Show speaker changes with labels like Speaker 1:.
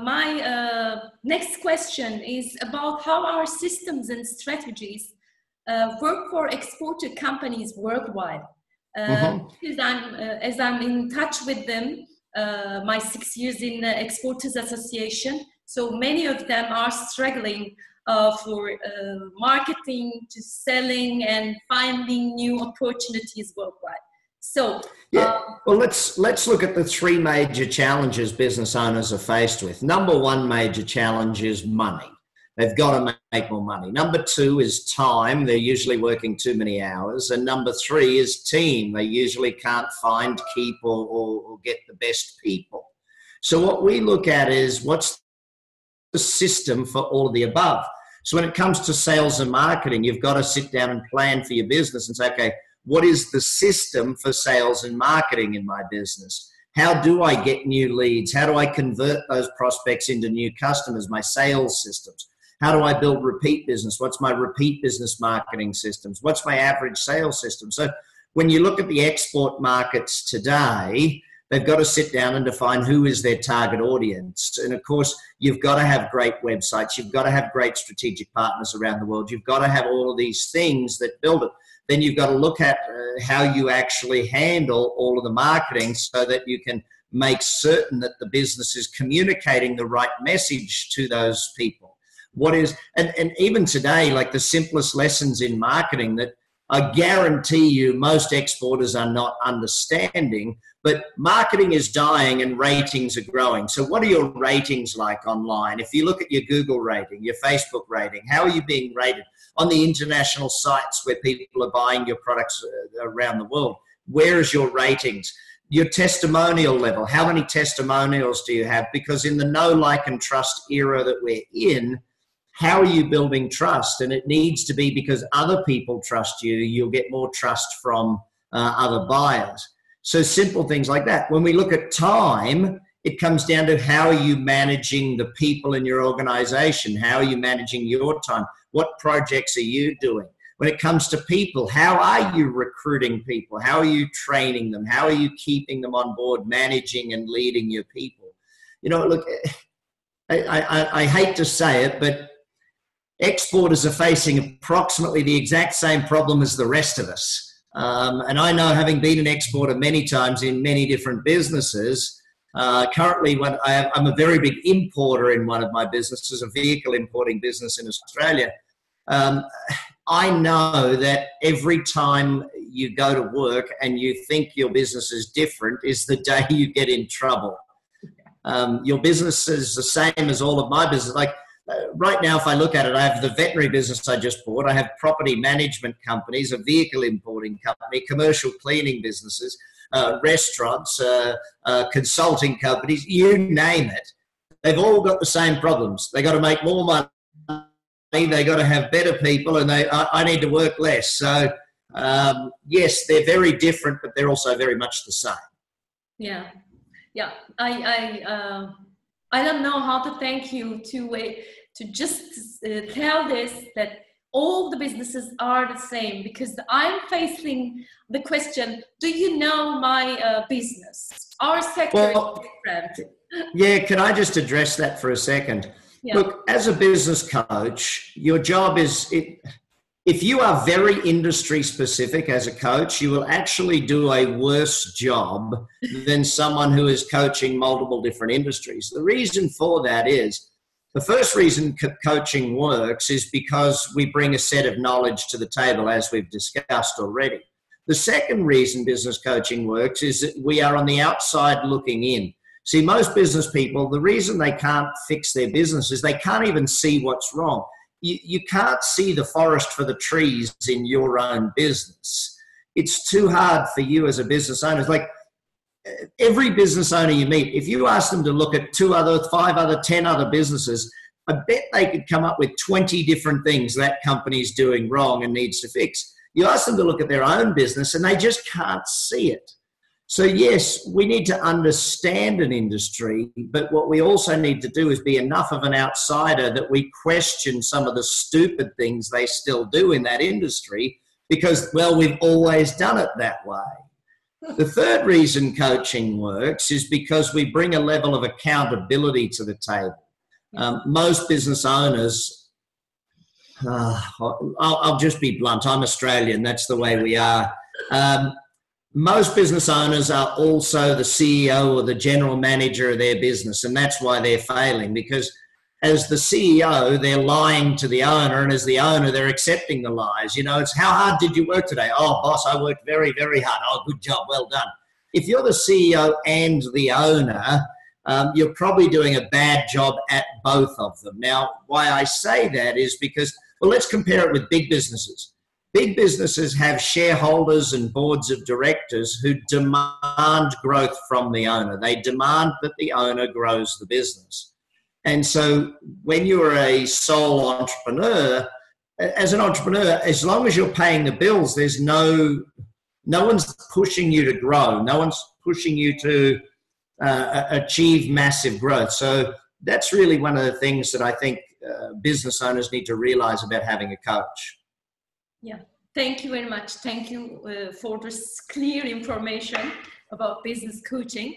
Speaker 1: My next question is about how our systems and strategies work for exporter companies worldwide. Because as I'm in touch with them, my 6 years in the Exporters Association, so many of them are struggling for marketing to selling and finding new opportunities worldwide. So,
Speaker 2: well, let's look at the three major challenges business owners are faced with. Number one major challenge is money. They've got to make more money. Number two is time. They're usually working too many hours. And number three is team. They usually can't find, keep, or get the best people. So what we look at is what's the system for all of the above. So when it comes to sales and marketing, you've got to sit down and plan for your business and say, okay, what is the system for sales and marketing in my business? How do I get new leads? How do I convert those prospects into new customers? My sales systems. How do I build repeat business? What's my repeat business marketing systems? What's my average sales system? So when you look at the export markets today, they've got to sit down and define who is their target audience. And of course, you've got to have great websites. You've got to have great strategic partners around the world. You've got to have all of these things that build it. Then you've got to look at how you actually handle all of the marketing so that you can make certain that the business is communicating the right message to those people. What is, and even today, like the simplest lessons in marketing that I guarantee you most exporters are not understanding, but marketing is dying and ratings are growing. So what are your ratings like online? If you look at your Google rating, your Facebook rating, how are you being rated on the international sites where people are buying your products around the world? Where is your ratings? Your testimonial level, how many testimonials do you have? Because in the know, like, and trust era that we're in, how are you building trust? And it needs to be because other people trust you, you'll get more trust from other buyers. So simple things like that. When we look at time, it comes down to how are you managing the people in your organization? How are you managing your time? What projects are you doing? When it comes to people, how are you recruiting people? How are you training them? How are you keeping them on board, managing and leading your people? You know, look, I hate to say it, but exporters are facing approximately the exact same problem as the rest of us. And I know, having been an exporter many times in many different businesses, currently I'm a very big importer in one of my businesses, a vehicle importing business in Australia. I know that every time you go to work and you think your business is different is the day you get in trouble. Your business is the same as all of my business. Like, right now, if I look at it, I have the veterinary business I just bought. I have property management companies, a vehicle importing company, commercial cleaning businesses, restaurants, consulting companies, you name it. They've all got the same problems. They got to make more money. They got to have better people, and I need to work less. So, yes, they're very different, but they're also very much the same.
Speaker 1: Yeah. I don't know how to thank you to just tell this, that all the businesses are the same, because I'm facing the question, do you know my business? Our sector is different.
Speaker 2: Yeah, can I just address that for a second? Yeah. Look, as a business coach, your job is, if you are very industry specific as a coach, you will actually do a worse job than someone who is coaching multiple different industries. The reason for that is, the first reason coaching works is because we bring a set of knowledge to the table, as we've discussed already. The second reason business coaching works is that we are on the outside looking in. See, most business people, the reason they can't fix their business is they can't even see what's wrong. You can't see the forest for the trees in your own business. It's too hard for you as a business owner. It's like every business owner you meet, if you ask them to look at 2 other, 5 other, 10 other businesses, I bet they could come up with 20 different things that company's doing wrong and needs to fix. You ask them to look at their own business and they just can't see it. So yes, we need to understand an industry, but what we also need to do is be enough of an outsider that we question some of the stupid things they still do in that industry because, well, we've always done it that way. The third reason coaching works is because we bring a level of accountability to the table. Most business owners, I'll just be blunt, I'm Australian, that's the way we are. Most business owners are also the CEO or the general manager of their business, and that's why they're failing, because as the CEO, they're lying to the owner, and as the owner, they're accepting the lies. You know, it's how hard did you work today? Oh, boss, I worked very, very hard. Oh, good job, well done. If you're the CEO and the owner, you're probably doing a bad job at both of them. Now, why I say that is because, well, let's compare it with big businesses. Big businesses have shareholders and boards of directors who demand growth from the owner. They demand that the owner grows the business. And so when you're a sole entrepreneur, as an entrepreneur, as long as you're paying the bills, there's no one's pushing you to grow. No one's pushing you to achieve massive growth. So that's really one of the things that I think business owners need to realize about having a coach.
Speaker 1: Yeah, thank you very much. Thank you for this clear information about business coaching.